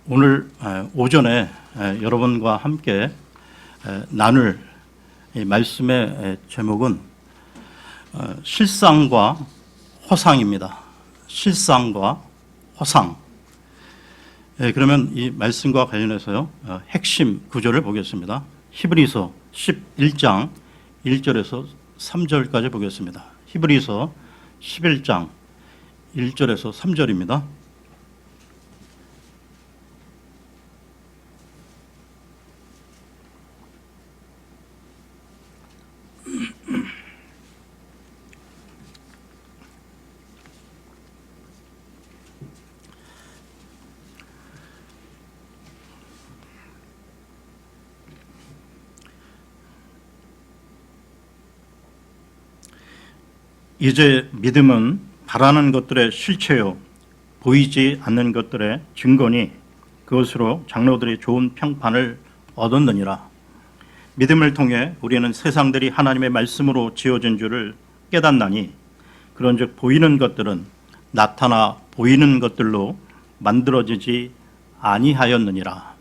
오늘 오전에 여러분과 함께 나눌 이 말씀의 제목은 실상과 허상입니다. 실상과 허상. 그러면 이 말씀과 관련해서요, 핵심 구절을 보겠습니다. 히브리서 11장 1절에서 3절까지 보겠습니다. 히브리서 11장 1절에서 3절입니다. 이제 믿음은 바라는 것들의 실체요 보이지 않는 것들의 증거니 그것으로 장로들이 좋은 평판을 얻었느니라. 믿음을 통해 우리는 세상들이 하나님의 말씀으로 지어진 줄을 깨닫나니 그런즉 보이는 것들은 나타나 보이는 것들로 만들어지지 아니하였느니라.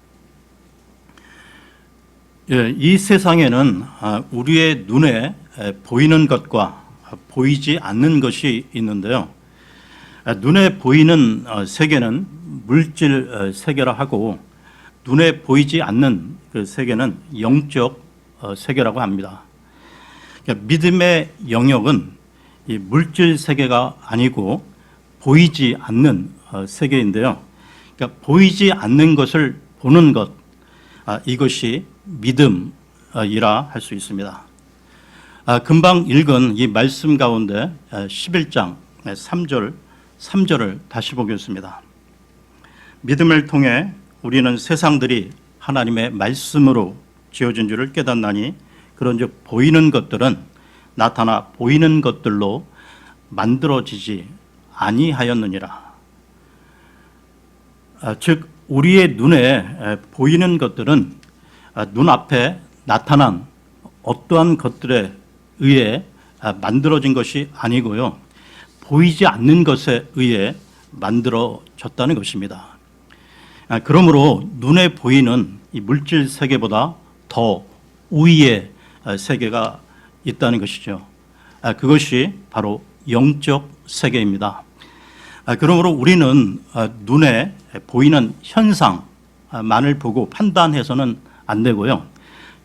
이 세상에는 우리의 눈에 보이는 것과 보이지 않는 것이 있는데요. 눈에 보이는 세계는 물질 세계라 하고 눈에 보이지 않는 그 세계는 영적 세계라고 합니다. 그러니까 믿음의 영역은 이 물질 세계가 아니고 보이지 않는 세계인데요. 그러니까 보이지 않는 것을 보는 것, 이것이 믿음이라 할 수 있습니다. 금방 읽은 이 말씀 가운데 11장 3절을 다시 보겠습니다. 믿음을 통해 우리는 세상들이 하나님의 말씀으로 지어진 줄을 깨닫나니 그런즉 보이는 것들은 나타나 보이는 것들로 만들어지지 아니하였느니라. 즉 우리의 눈에 보이는 것들은 눈앞에 나타난 어떠한 것들에 의해 만들어진 것이 아니고요, 보이지 않는 것에 의해 만들어졌다는 것입니다. 그러므로 눈에 보이는 이 물질 세계보다 더 우위의 세계가 있다는 것이죠. 그것이 바로 영적 세계입니다. 그러므로 우리는 눈에 보이는 현상만을 보고 판단해서는 안 되고요,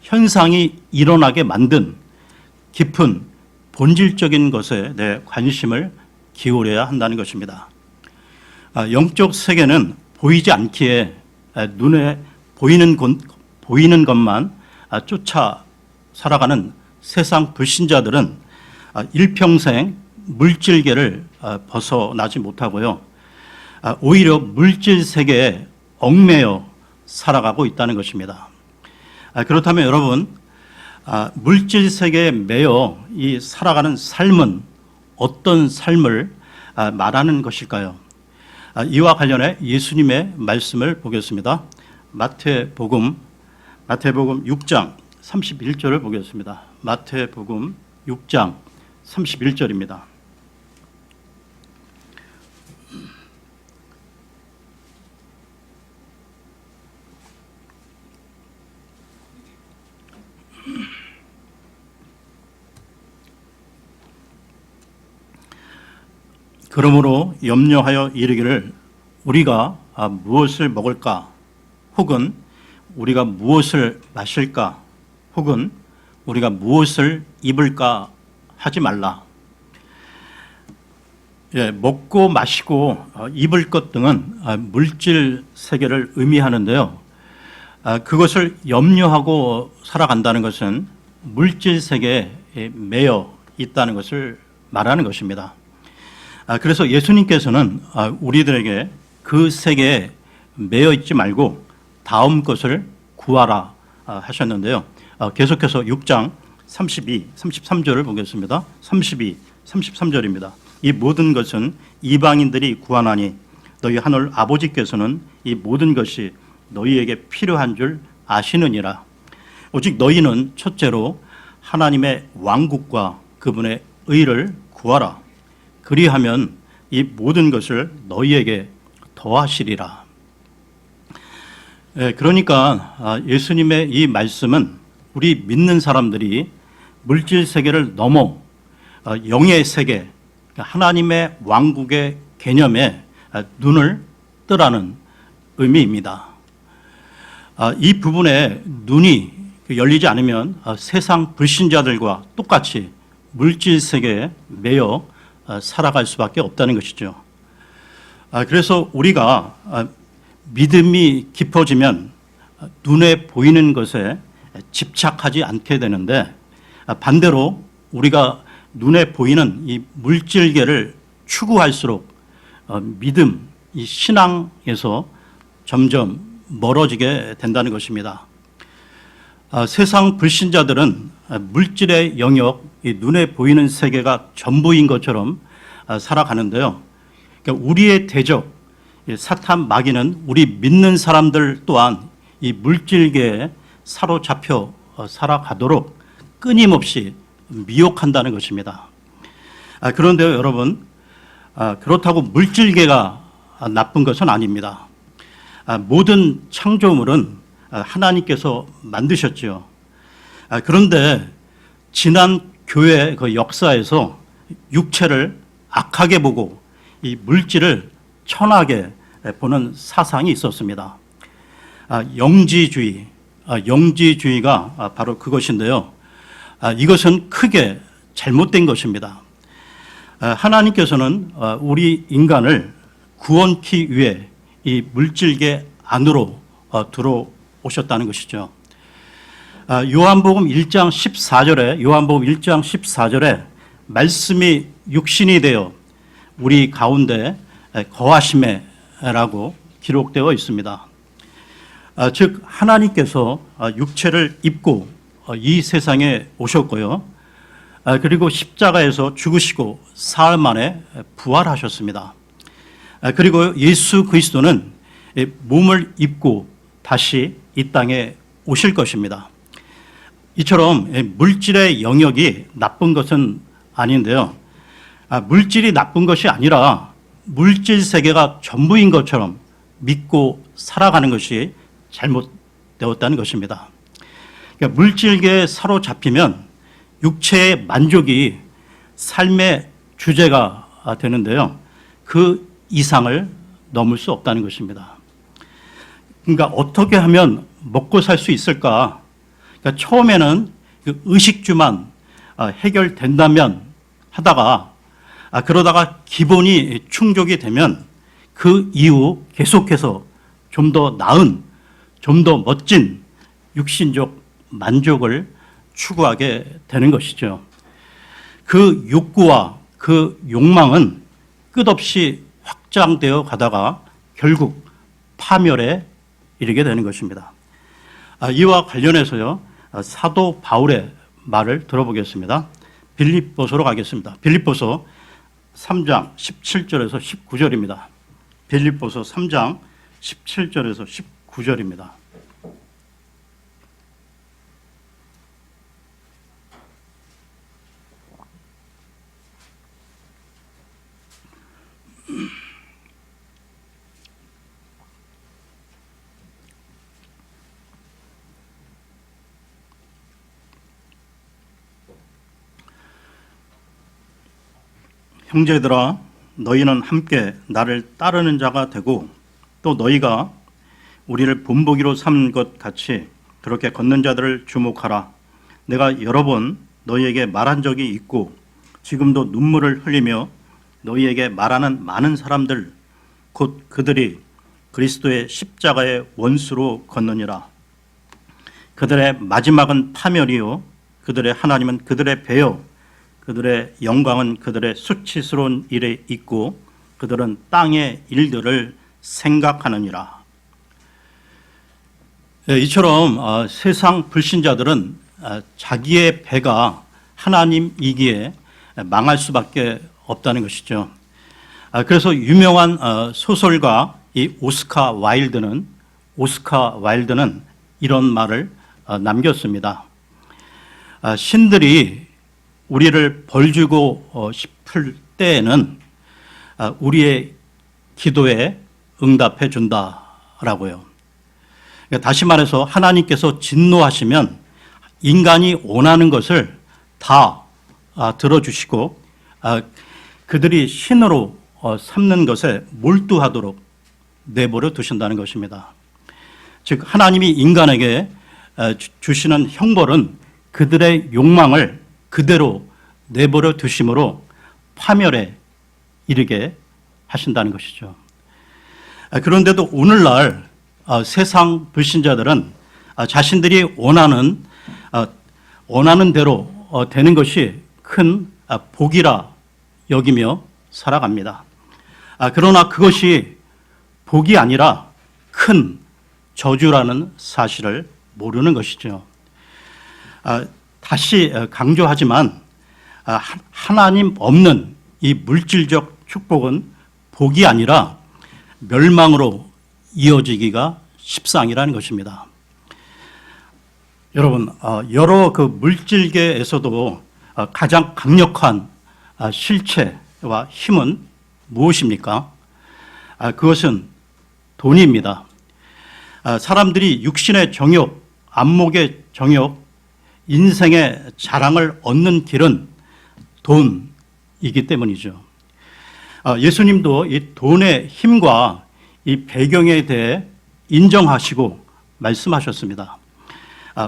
현상이 일어나게 만든 깊은 본질적인 것에 대해 관심을 기울여야 한다는 것입니다. 영적 세계는 보이지 않기에 눈에 보이는 것만 쫓아 살아가는 세상 불신자들은 일평생 물질계를 벗어나지 못하고요, 오히려 물질 세계에 얽매여 살아가고 있다는 것입니다. 그렇다면 여러분, 물질 세계에 매여 이 살아가는 삶은 어떤 삶을 말하는 것일까요? 이와 관련해 예수님의 말씀을 보겠습니다. 마태복음 6장 31절을 보겠습니다. 마태복음 6장 31절입니다. 그러므로 염려하여 이르기를 우리가 무엇을 먹을까, 혹은 우리가 무엇을 마실까, 혹은 우리가 무엇을 입을까 하지 말라. 먹고 마시고 입을 것 등은 물질 세계를 의미하는데요, 그것을 염려하고 살아간다는 것은 물질 세계에 매여 있다는 것을 말하는 것입니다. 그래서 예수님께서는 우리들에게 그 세계에 매여 있지 말고 다음 것을 구하라 하셨는데요. 계속해서 6장 32, 33절을 보겠습니다. 32, 33절입니다. 이 모든 것은 이방인들이 구하나니 너희 하늘 아버지께서는 이 모든 것이 너희에게 필요한 줄 아시느니라. 오직 너희는 첫째로 하나님의 왕국과 그분의 의를 구하라. 그리하면 이 모든 것을 너희에게 더하시리라. 그러니까 예수님의 이 말씀은 우리 믿는 사람들이 물질 세계를 넘어 영의 세계, 하나님의 왕국의 개념에 눈을 뜨라는 의미입니다. 이 부분에 눈이 열리지 않으면 세상 불신자들과 똑같이 물질 세계에 매여 살아갈 수밖에 없다는 것이죠. 그래서 우리가 믿음이 깊어지면 눈에 보이는 것에 집착하지 않게 되는데, 반대로 우리가 눈에 보이는 이 물질계를 추구할수록 믿음, 이 신앙에서 점점 멀어지게 된다는 것입니다. 세상 불신자들은 물질의 영역, 이 눈에 보이는 세계가 전부인 것처럼 살아가는데요. 그러니까 우리의 대적, 사탄 마귀는 우리 믿는 사람들 또한 이 물질계에 사로잡혀 살아가도록 끊임없이 미혹한다는 것입니다. 그런데요, 여러분, 그렇다고 물질계가 나쁜 것은 아닙니다. 모든 창조물은 하나님께서 만드셨죠. 그런데 지난 교회 그 역사에서 육체를 악하게 보고 이 물질을 천하게 보는 사상이 있었습니다. 영지주의가 바로 그것인데요. 이것은 크게 잘못된 것입니다. 하나님께서는 우리 인간을 구원케 위해 이 물질계 안으로 들어오셨다는 것이죠. 요한복음 1장 14절에 말씀이 육신이 되어 우리 가운데 거하심에라고 기록되어 있습니다. 즉 하나님께서 육체를 입고 이 세상에 오셨고요. 그리고 십자가에서 죽으시고 사흘 만에 부활하셨습니다. 그리고 예수 그리스도는 몸을 입고 다시 이 땅에 오실 것입니다. 이처럼 물질의 영역이 나쁜 것은 아닌데요. 물질이 나쁜 것이 아니라 물질 세계가 전부인 것처럼 믿고 살아가는 것이 잘못되었다는 것입니다. 그러니까 물질계에 사로잡히면 육체의 만족이 삶의 주제가 되는데요. 그 이상을 넘을 수 없다는 것입니다. 그러니까 어떻게 하면 먹고 살 수 있을까? 그러니까 처음에는 그 의식주만 해결된다면 하다가 그러다가 기본이 충족이 되면 그 이후 계속해서 좀 더 나은, 좀 더 멋진 육신적 만족을 추구하게 되는 것이죠. 그 욕구와 그 욕망은 끝없이 확장되어 가다가 결국 파멸에 이르게 되는 것입니다. 이와 관련해서요, 사도 바울의 말을 들어보겠습니다. 빌립보서로 가겠습니다. 빌립보서 3장 17절에서 19절입니다. 빌립보서 3장 17절에서 19절입니다. 형제들아, 너희는 함께 나를 따르는 자가 되고 또 너희가 우리를 본보기로 삼은 것 같이 그렇게 걷는 자들을 주목하라. 내가 여러 번 너희에게 말한 적이 있고 지금도 눈물을 흘리며 너희에게 말하는 많은 사람들, 곧 그들이 그리스도의 십자가의 원수로 걷느니라. 그들의 마지막은 파멸이요 그들의 하나님은 그들의 배요 그들의 영광은 그들의 수치스러운 일에 있고 그들은 땅의 일들을 생각하느니라. 이처럼 세상 불신자들은 자기의 배가 하나님이기에 망할 수밖에 없다는 것이죠. 그래서 유명한 소설가 이 오스카 와일드는 이런 말을 남겼습니다. 신들이 우리를 벌주고 싶을 때에는 우리의 기도에 응답해 준다라고요. 그러니까 다시 말해서 하나님께서 진노하시면 인간이 원하는 것을 다 들어주시고 그들이 신으로 삼는 것에 몰두하도록 내버려 두신다는 것입니다. 즉 하나님이 인간에게 주시는 형벌은 그들의 욕망을 그대로 내버려 두심으로 파멸에 이르게 하신다는 것이죠. 그런데도 오늘날 세상 불신자들은 자신들이 원하는 대로 되는 것이 큰 복이라 여기며 살아갑니다. 그러나 그것이 복이 아니라 큰 저주라는 사실을 모르는 것이죠. 다시 강조하지만 하나님 없는 이 물질적 축복은 복이 아니라 멸망으로 이어지기가 십상이라는 것입니다. 여러분, 여러 그 물질계에서도 가장 강력한 실체와 힘은 무엇입니까? 그것은 돈입니다. 사람들이 육신의 정욕, 안목의 정욕, 인생의 자랑을 얻는 길은 돈이기 때문이죠. 예수님도 이 돈의 힘과 이 배경에 대해 인정하시고 말씀하셨습니다.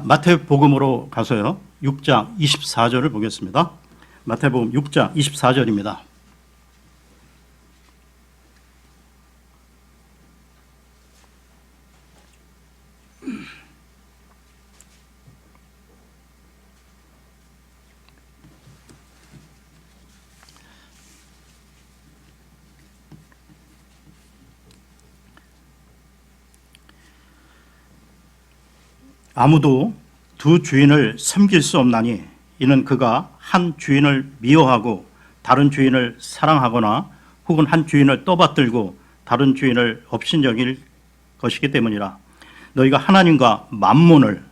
마태복음으로 가서요, 6장 24절을 보겠습니다. 마태복음 6장 24절입니다. 아무도 두 주인을 섬길 수 없나니 이는 그가 한 주인을 미워하고 다른 주인을 사랑하거나 혹은 한 주인을 떠받들고 다른 주인을 업신여길 것이기 때문이라. 너희가 하나님과 만몬을,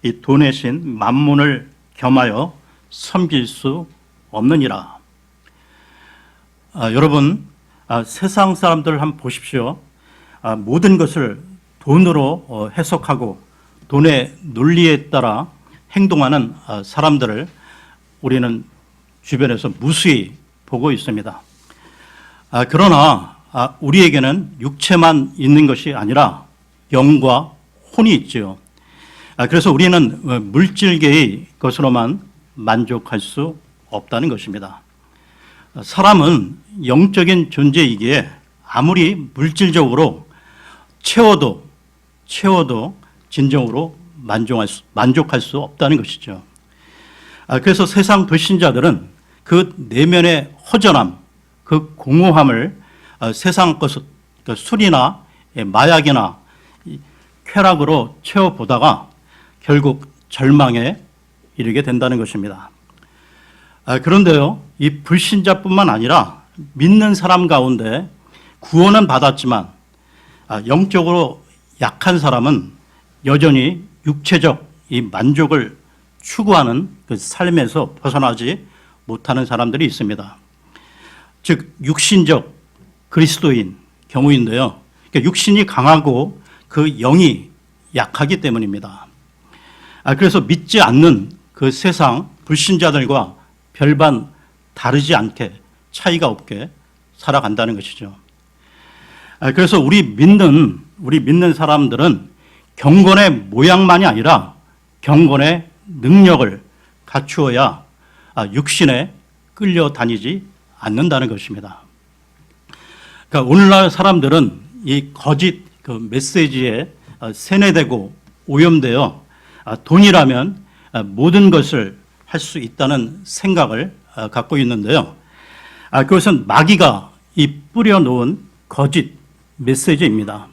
이 돈의 신 만몬을 겸하여 섬길 수 없느니라. 여러분, 세상 사람들 한번 보십시오. 모든 것을 돈으로 해석하고 돈의 논리에 따라 행동하는 사람들을 우리는 주변에서 무수히 보고 있습니다. 그러나 우리에게는 육체만 있는 것이 아니라 영과 혼이 있지요. 그래서 우리는 물질계의 것으로만 만족할 수 없다는 것입니다. 사람은 영적인 존재이기에 아무리 물질적으로 채워도 진정으로 만족할 수 없다는 것이죠. 그래서 세상 불신자들은 그 내면의 허전함, 그 공허함을 세상 것, 술이나 마약이나 쾌락으로 채워보다가 결국 절망에 이르게 된다는 것입니다. 그런데요, 이 불신자뿐만 아니라 믿는 사람 가운데 구원은 받았지만 영적으로 약한 사람은 여전히 육체적 이 만족을 추구하는 그 삶에서 벗어나지 못하는 사람들이 있습니다. 즉 육신적 그리스도인 경우인데요. 그러니까 육신이 강하고 그 영이 약하기 때문입니다. 그래서 믿지 않는 그 세상 불신자들과 별반 다르지 않게 차이가 없게 살아간다는 것이죠. 그래서 우리 믿는 사람들은 경건의 모양만이 아니라 경건의 능력을 갖추어야 육신에 끌려다니지 않는다는 것입니다. 그러니까 오늘날 사람들은 이 거짓 그 메시지에 세뇌되고 오염되어 돈이라면 모든 것을 할 수 있다는 생각을 갖고 있는데요. 그것은 마귀가 이 뿌려놓은 거짓 메시지입니다.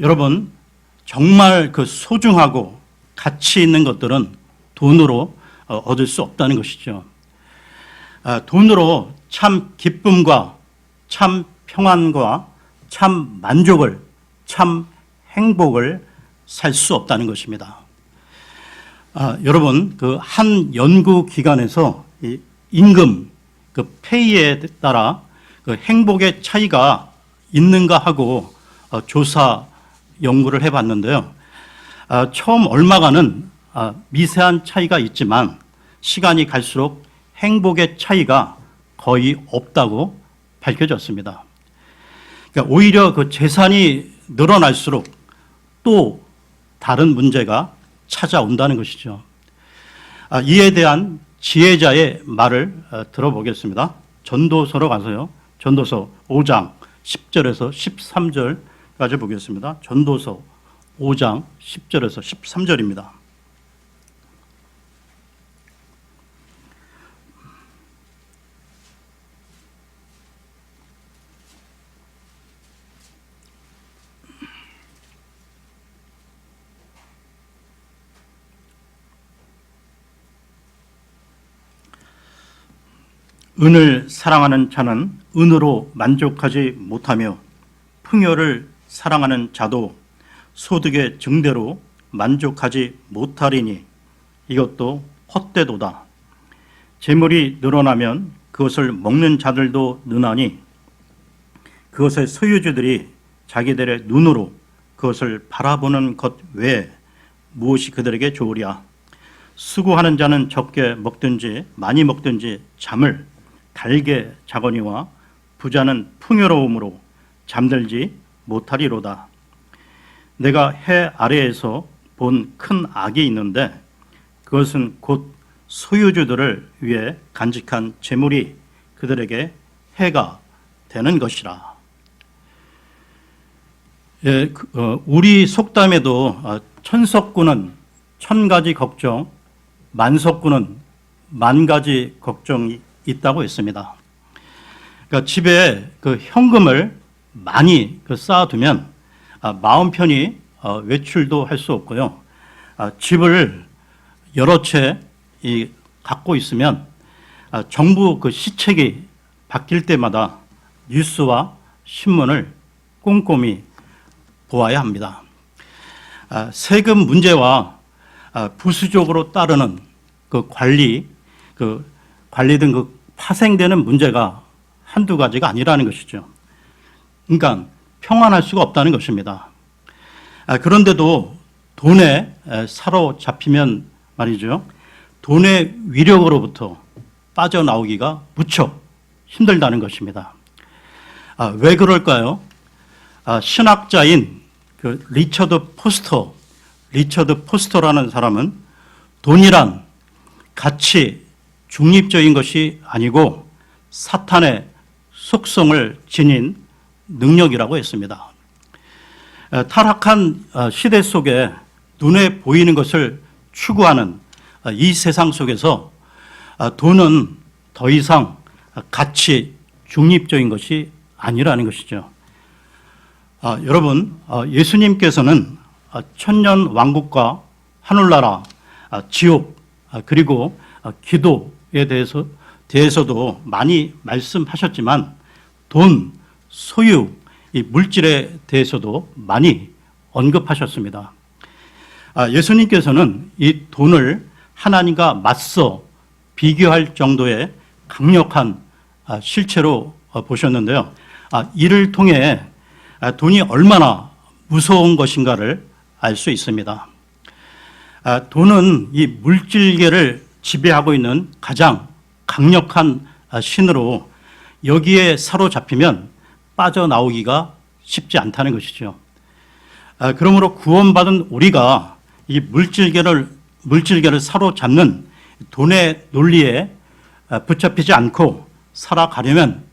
여러분, 정말 그 소중하고 가치 있는 것들은 돈으로 얻을 수 없다는 것이죠. 돈으로 참 기쁨과 참 평안과 참 만족을, 참 행복을 살 수 없다는 것입니다. 여러분, 그 한 연구 기관에서 이 임금, 그 페이에 따라 그 행복의 차이가 있는가 하고 조사 연구를 해봤는데요. 처음 얼마간은 미세한 차이가 있지만 시간이 갈수록 행복의 차이가 거의 없다고 밝혀졌습니다. 그러니까 오히려 그 재산이 늘어날수록 또 다른 문제가 찾아온다는 것이죠. 이에 대한 지혜자의 말을 들어보겠습니다. 전도서로 가서요. 전도서 5장 10절에서 13절까지 보겠습니다. 전도서 5장 10절에서 13절입니다. 은을 사랑하는 자는 은으로 만족하지 못하며 풍요를 사랑하는 자도 소득의 증대로 만족하지 못하리니 이것도 헛되도다. 재물이 늘어나면 그것을 먹는 자들도 느나니 그것의 소유주들이 자기들의 눈으로 그것을 바라보는 것 외에 무엇이 그들에게 좋으랴. 수고하는 자는 적게 먹든지 많이 먹든지 잠을 달게 자거니와 부자는 풍요로움으로 잠들지 못하리로다. 내가 해 아래에서 본 큰 악이 있는데 그것은 곧 소유주들을 위해 간직한 재물이 그들에게 해가 되는 것이라. 예, 우리 속담에도 천석구는 천 가지 걱정, 만석구는 만 가지 걱정이 있다고 했습니다. 그러니까 집에 그 현금을 많이 쌓아두면 마음 편히 외출도 할 수 없고요. 집을 여러 채 갖고 있으면 정부 그 시책이 바뀔 때마다 뉴스와 신문을 꼼꼼히 보아야 합니다. 세금 문제와 부수적으로 따르는 그 관리 등 그 파생되는 문제가 한두 가지가 아니라는 것이죠. 그러니까 평안할 수가 없다는 것입니다. 그런데도 돈에 사로잡히면 말이죠. 돈의 위력으로부터 빠져나오기가 무척 힘들다는 것입니다. 왜 그럴까요? 신학자인 그 리처드 포스터라는 사람은 돈이란 가치 중립적인 것이 아니고 사탄의 속성을 지닌 능력이라고 했습니다. 타락한 시대 속에 눈에 보이는 것을 추구하는 이 세상 속에서 돈은 더 이상 가치 중립적인 것이 아니라는 것이죠. 여러분, 예수님께서는 천년 왕국과 하늘나라, 지옥, 그리고 기도에 대해서도 많이 말씀하셨지만 돈, 소유, 이 물질에 대해서도 많이 언급하셨습니다. 예수님께서는 이 돈을 하나님과 맞서 비교할 정도의 강력한 실체로 보셨는데요. 이를 통해 돈이 얼마나 무서운 것인가를 알 수 있습니다. 돈은 이 물질계를 지배하고 있는 가장 강력한 신으로 여기에 사로잡히면 빠져나오기가 쉽지 않다는 것이죠. 그러므로 구원받은 우리가 이 물질계를 사로잡는 돈의 논리에 붙잡히지 않고 살아가려면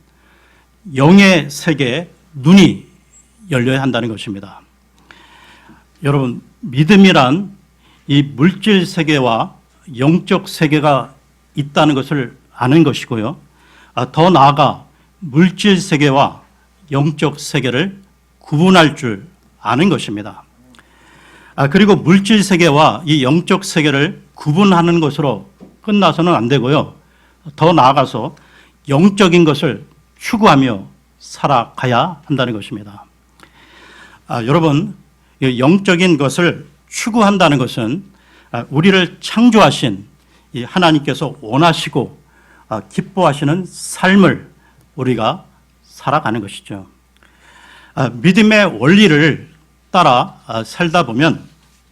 영의 세계에 눈이 열려야 한다는 것입니다. 여러분, 믿음이란 이 물질 세계와 영적 세계가 있다는 것을 아는 것이고요. 더 나아가 물질 세계와 영적 세계를 구분할 줄 아는 것입니다. 그리고 물질 세계와 이 영적 세계를 구분하는 것으로 끝나서는 안 되고요. 더 나아가서 영적인 것을 추구하며 살아가야 한다는 것입니다. 여러분, 영적인 것을 추구한다는 것은 우리를 창조하신 이 하나님께서 원하시고 기뻐하시는 삶을 우리가 살아가는 것이죠. 믿음의 원리를 따라 살다 보면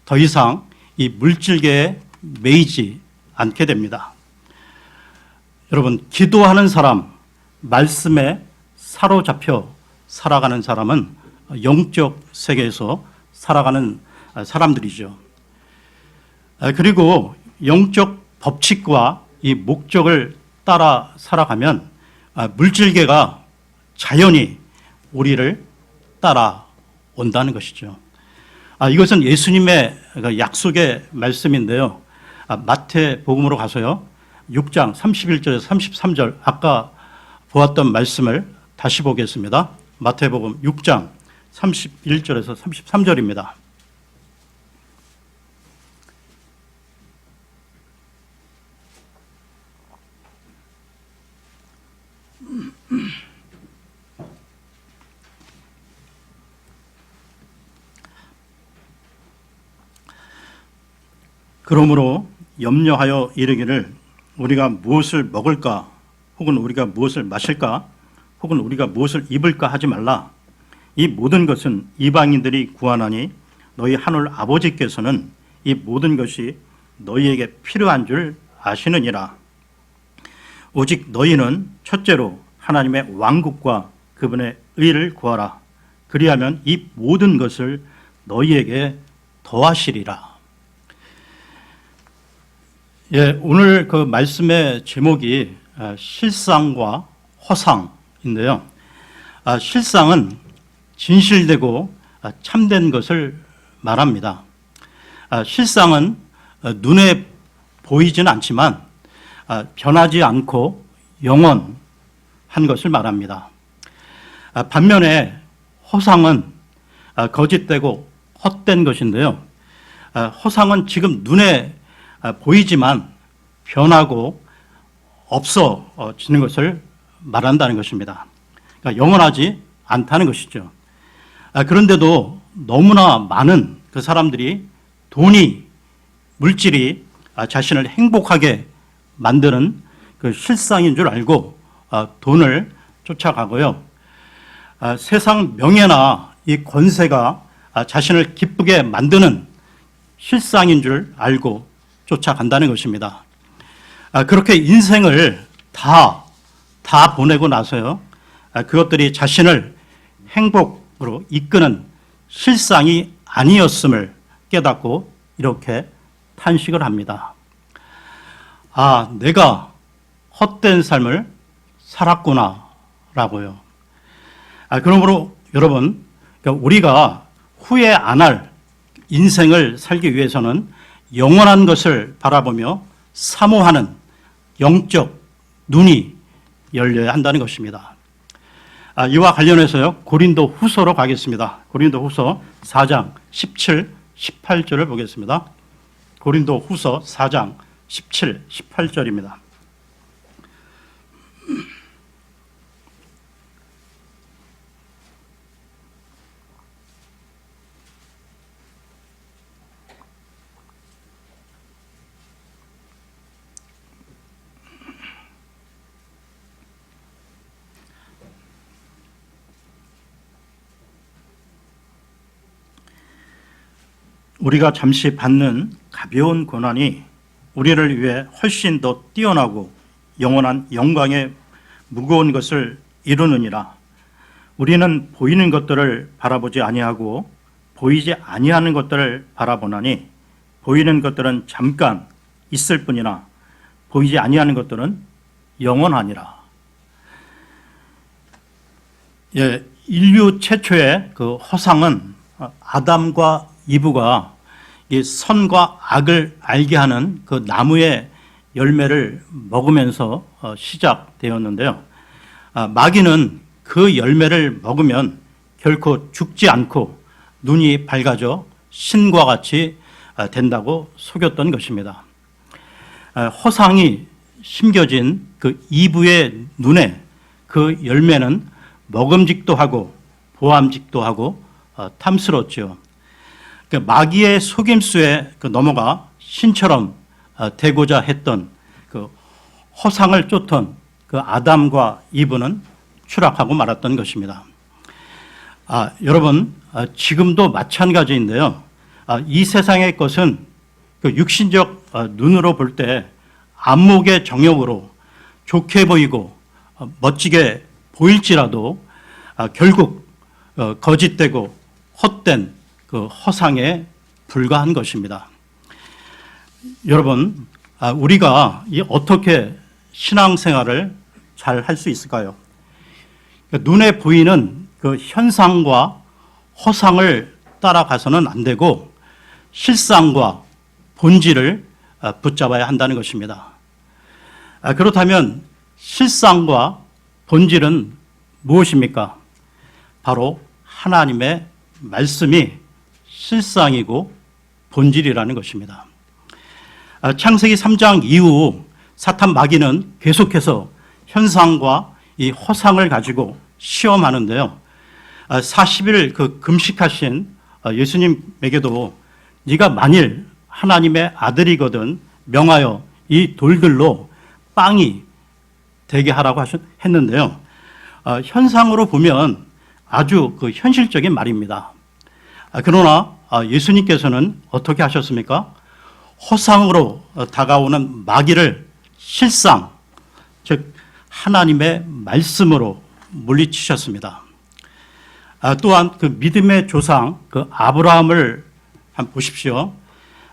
더 이상 이 물질계에 매이지 않게 됩니다. 여러분, 기도하는 사람, 말씀에 사로잡혀 살아가는 사람은 영적 세계에서 살아가는 사람들이죠. 그리고 영적 법칙과 이 목적을 따라 살아가면 물질계가 자연히 우리를 따라온다는 것이죠. 이것은 예수님의 약속의 말씀인데요. 마태복음으로 가서요. 6장 31절에서 33절 아까 보았던 말씀을 다시 보겠습니다. 마태복음 6장 31절에서 33절입니다. 그러므로 염려하여 이르기를 우리가 무엇을 먹을까 혹은 우리가 무엇을 마실까 혹은 우리가 무엇을 입을까 하지 말라. 이 모든 것은 이방인들이 구하나니 너희 하늘 아버지께서는 이 모든 것이 너희에게 필요한 줄 아시느니라. 오직 너희는 첫째로 하나님의 왕국과 그분의 의를 구하라. 그리하면 이 모든 것을 너희에게 더하시리라. 오늘 그 말씀의 제목이 실상과 허상인데요. 실상은 진실되고 참된 것을 말합니다. 실상은 눈에 보이지는 않지만 변하지 않고 영원한 것을 말합니다. 반면에 허상은 거짓되고 헛된 것인데요. 허상은 지금 눈에 보이지만 변하고 없어지는 것을 말한다는 것입니다. 그러니까 영원하지 않다는 것이죠. 그런데도 너무나 많은 그 사람들이 돈이, 물질이 자신을 행복하게 만드는 그 실상인 줄 알고 돈을 쫓아가고요. 세상 명예나 이 권세가 자신을 기쁘게 만드는 실상인 줄 알고 쫓아간다는 것입니다. 그렇게 인생을 다 보내고 나서요. 그것들이 자신을 행복으로 이끄는 실상이 아니었음을 깨닫고 이렇게 탄식을 합니다. 내가 헛된 삶을 살았구나 라고요. 그러므로 여러분, 우리가 후회 안 할 인생을 살기 위해서는 영원한 것을 바라보며 사모하는 영적 눈이 열려야 한다는 것입니다. 이와 관련해서요, 고린도 후서로 가겠습니다. 고린도 후서 4장 17, 18절을 보겠습니다. 고린도 후서 4장 17, 18절입니다. 우리가 잠시 받는 가벼운 고난이 우리를 위해 훨씬 더 뛰어나고 영원한 영광의 무거운 것을 이루느니라. 우리는 보이는 것들을 바라보지 아니하고 보이지 아니하는 것들을 바라보나니 보이는 것들은 잠깐 있을 뿐이나 보이지 아니하는 것들은 영원하니라. 인류 최초의 그 허상은 아담과 이브가 이 선과 악을 알게 하는 그 나무의 열매를 먹으면서 시작되었는데요. 마귀는 그 열매를 먹으면 결코 죽지 않고 눈이 밝아져 신과 같이 된다고 속였던 것입니다. 허상이 심겨진 그 이브의 눈에 그 열매는 먹음직도 하고 보암직도 하고 탐스럽죠. 마귀의 속임수에 넘어가 신처럼 되고자 했던 그 허상을 쫓던 그 아담과 이브는 추락하고 말았던 것입니다. 여러분, 지금도 마찬가지인데요. 이 세상의 것은 그 육신적 눈으로 볼 때 안목의 정욕으로 좋게 보이고 멋지게 보일지라도 결국 거짓되고 헛된 그 허상에 불과한 것입니다. 여러분, 우리가 어떻게 신앙생활을 잘 할 수 있을까요? 눈에 보이는 그 현상과 허상을 따라가서는 안 되고 실상과 본질을 붙잡아야 한다는 것입니다. 그렇다면 실상과 본질은 무엇입니까? 바로 하나님의 말씀이 실상이고 본질이라는 것입니다. 창세기 3장 이후 사탄 마귀는 계속해서 현상과 이 허상을 가지고 시험하는데요. 40일 그 금식하신 예수님에게도 네가 만일 하나님의 아들이거든 명하여 이 돌들로 빵이 되게 하라고 했는데요. 현상으로 보면 아주 그 현실적인 말입니다. 그러나 예수님께서는 어떻게 하셨습니까? 허상으로 다가오는 마귀를 실상, 즉 하나님의 말씀으로 물리치셨습니다. 또한 그 믿음의 조상 그 아브라함을 한번 보십시오.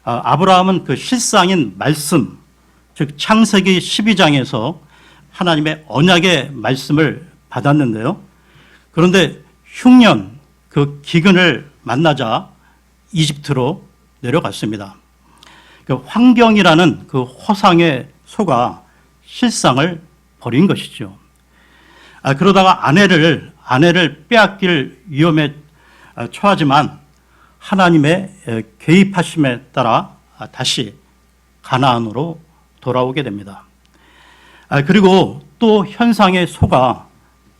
아브라함은 그 실상인 말씀, 즉 창세기 12장에서 하나님의 언약의 말씀을 받았는데요. 그런데 흉년 그 기근을 만나자 이집트로 내려갔습니다. 그 환경이라는 그 허상에 속아 실상을 버린 것이죠. 그러다가 아내를 빼앗길 위험에 처하지만 하나님의 개입하심에 따라 다시 가나안으로 돌아오게 됩니다. 그리고 또 현상에 속아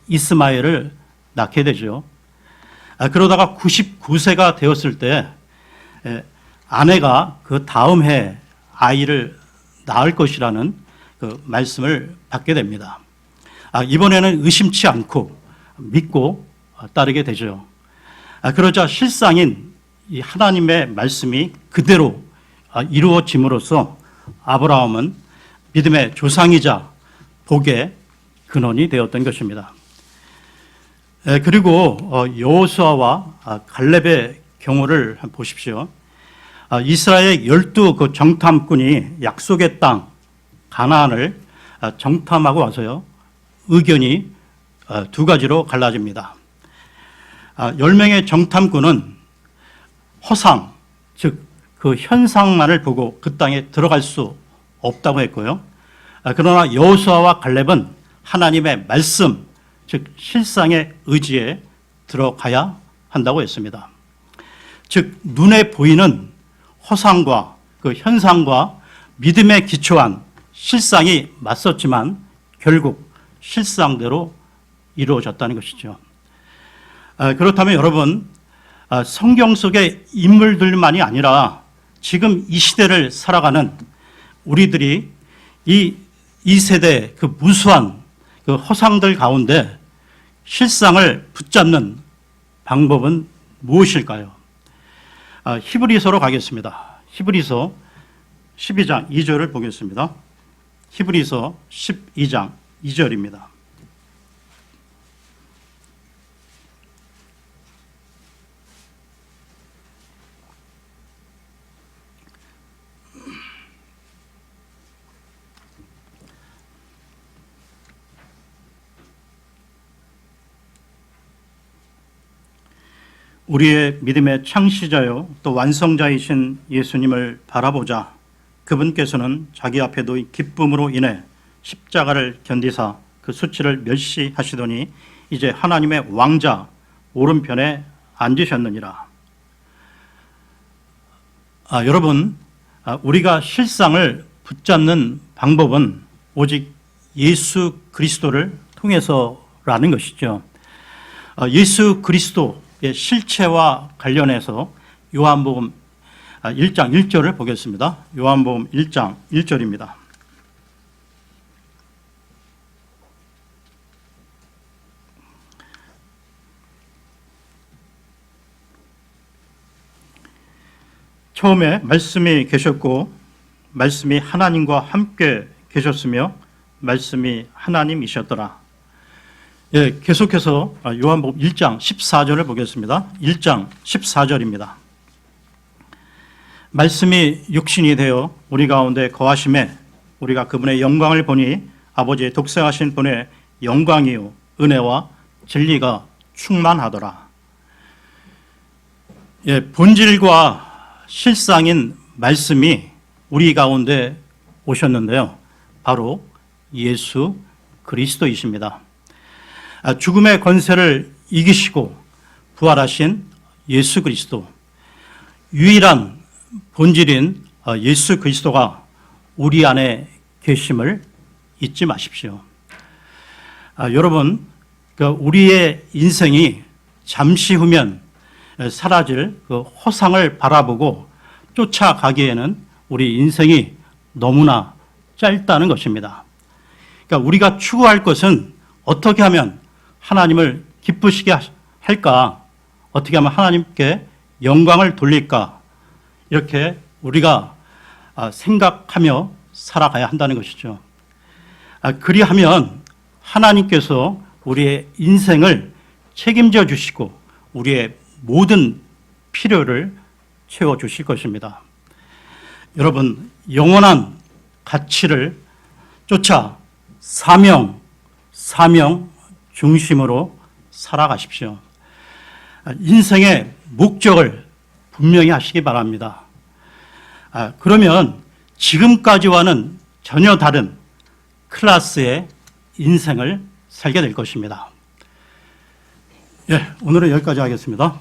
이스마엘을 낳게 되죠. 그러다가 99세가 되었을 때 아내가 그 다음 해 아이를 낳을 것이라는 그 말씀을 받게 됩니다. 이번에는 의심치 않고 믿고 따르게 되죠. 그러자 실상인 이 하나님의 말씀이 그대로 이루어짐으로써 아브라함은 믿음의 조상이자 복의 근원이 되었던 것입니다. 그리고 여호수아와 갈렙의 경우를 보십시오. 이스라엘 12 그 정탐꾼이 약속의 땅 가나안을 정탐하고 와서요. 의견이 두 가지로 갈라집니다. 10명의 정탐꾼은 허상, 즉 그 현상만을 보고 그 땅에 들어갈 수 없다고 했고요. 그러나 여호수아와 갈렙은 하나님의 말씀, 즉 실상의 의지에 들어가야 한다고 했습니다. 즉 눈에 보이는 허상과 그 현상과 믿음에 기초한 실상이 맞섰지만 결국 실상대로 이루어졌다는 것이죠. 그렇다면 여러분, 성경 속의 인물들만이 아니라 지금 이 시대를 살아가는 우리들이 이 세대 그 무수한 그 허상들 가운데 실상을 붙잡는 방법은 무엇일까요? 히브리서로 가겠습니다. 히브리서 12장 2절을 보겠습니다. 히브리서 12장 2절입니다. 우리의 믿음의 창시자요 또 완성자이신 예수님을 바라보자. 그분께서는 자기 앞에 놓인 기쁨으로 인해 십자가를 견디사 그 수치를 멸시하시더니 이제 하나님의 왕자 오른편에 앉으셨느니라. 여러분, 우리가 실상을 붙잡는 방법은 오직 예수 그리스도를 통해서라는 것이죠. 예수 그리스도의 실체와 관련해서 요한복음 1장 1절을 보겠습니다. 요한복음 1장 1절입니다. 처음에 말씀이 계셨고 말씀이 하나님과 함께 계셨으며 말씀이 하나님이셨더라. 예, 계속해서 요한복음 1장 14절을 보겠습니다. 1장 14절입니다. 말씀이 육신이 되어 우리 가운데 거하심에 우리가 그분의 영광을 보니 아버지의 독생하신 분의 영광이요 은혜와 진리가 충만하더라. 예, 본질과 실상인 말씀이 우리 가운데 오셨는데요. 바로 예수 그리스도이십니다. 죽음의 권세를 이기시고 부활하신 예수 그리스도, 유일한 본질인 예수 그리스도가 우리 안에 계심을 잊지 마십시오. 여러분, 우리의 인생이 잠시 후면 사라질 그 허상을 바라보고 쫓아가기에는 우리 인생이 너무나 짧다는 것입니다. 그러니까 우리가 추구할 것은 어떻게 하면 하나님을 기쁘시게 할까? 어떻게 하면 하나님께 영광을 돌릴까? 이렇게 우리가 생각하며 살아가야 한다는 것이죠. 그리하면 하나님께서 우리의 인생을 책임져 주시고 우리의 모든 필요를 채워주실 것입니다. 여러분, 영원한 가치를 쫓아 사명 중심으로 살아가십시오. 인생의 목적을 분명히 하시기 바랍니다. 그러면 지금까지와는 전혀 다른 클래스의 인생을 살게 될 것입니다. 예, 오늘은 여기까지 하겠습니다.